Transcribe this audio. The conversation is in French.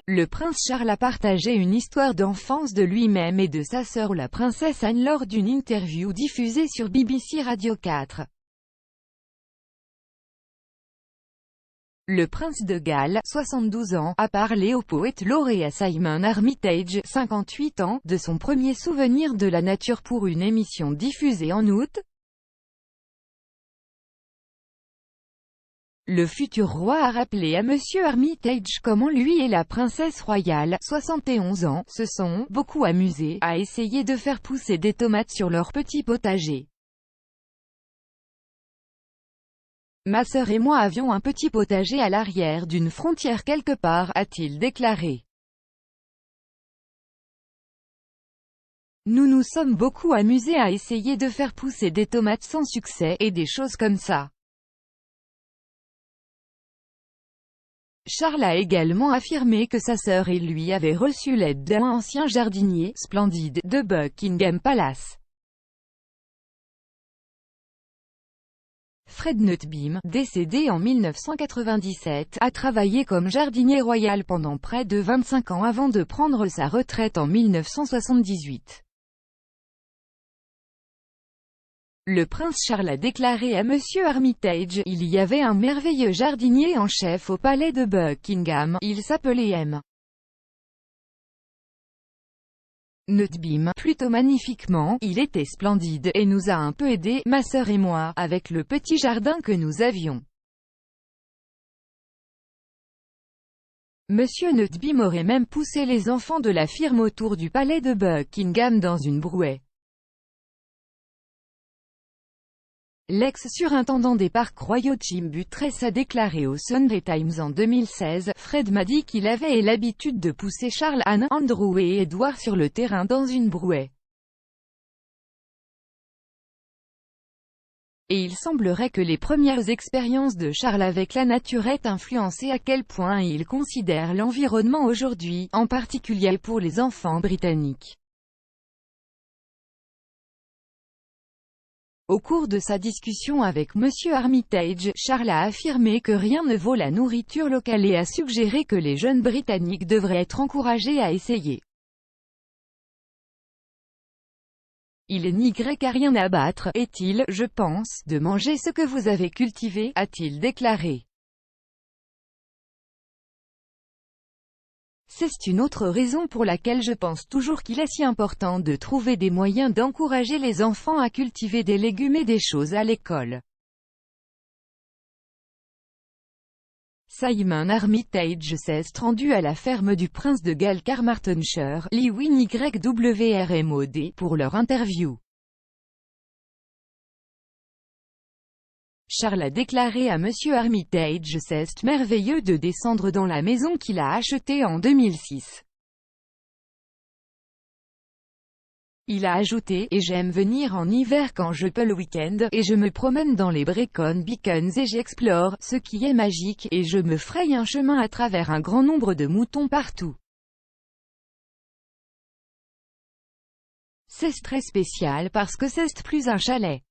Le prince Charles a partagé une histoire d'enfance de lui-même et de sa sœur la princesse Anne lors d'une interview diffusée sur BBC Radio 4. Le prince de Galles, 72 ans, a parlé au poète lauréat Simon Armitage, 58 ans, de son premier souvenir de la nature pour une émission diffusée en août. Le futur roi a rappelé à Monsieur Armitage comment lui et la princesse royale, 71 ans, se sont beaucoup amusés à essayer de faire pousser des tomates sur leur petit potager. Ma sœur et moi avions un petit potager à l'arrière d'une frontière quelque part, a-t-il déclaré. Nous nous sommes beaucoup amusés à essayer de faire pousser des tomates sans succès, et des choses comme ça. Charles a également affirmé que sa sœur et lui avaient reçu l'aide d'un ancien jardinier, splendide, de Buckingham Palace. Fred Nutbeam, décédé en 1997, a travaillé comme jardinier royal pendant près de 25 ans avant de prendre sa retraite en 1978. Le prince Charles a déclaré à Monsieur Armitage, « Il y avait un merveilleux jardinier en chef au palais de Buckingham, il s'appelait M. Nutbeam, plutôt magnifiquement, il était splendide, et nous a un peu aidé, ma sœur et moi, avec le petit jardin que nous avions. » Monsieur Nutbeam aurait même poussé les enfants de la firme autour du palais de Buckingham dans une brouette. L'ex-surintendant des parcs royaux Jim Buttress a déclaré au Sunday Times en 2016, « Fred m'a dit qu'il avait l'habitude de pousser Charles, Anne, Andrew et Edward sur le terrain dans une brouette. Et il semblerait que les premières expériences de Charles avec la nature aient influencé à quel point il considère l'environnement aujourd'hui, en particulier pour les enfants britanniques. » Au cours de sa discussion avec Monsieur Armitage, Charles a affirmé que rien ne vaut la nourriture locale et a suggéré que les jeunes Britanniques devraient être encouragés à essayer. Il n'y a rien à battre, est-il, je pense, de manger ce que vous avez cultivé, a-t-il déclaré. C'est une autre raison pour laquelle je pense toujours qu'il est si important de trouver des moyens d'encourager les enfants à cultiver des légumes et des choses à l'école. Simon Armitage s'est rendu à la ferme du prince de Galles Carmarthenshire, Llywrmod, pour leur interview. Charles a déclaré à Monsieur Armitage, « C'est merveilleux de descendre dans la maison qu'il a achetée en 2006. » Il a ajouté, « Et j'aime venir en hiver quand je peux le week-end, et je me promène dans les Brecon Beacons et j'explore, ce qui est magique, et je me fraye un chemin à travers un grand nombre de moutons partout. C'est très spécial parce que c'est plus un chalet. »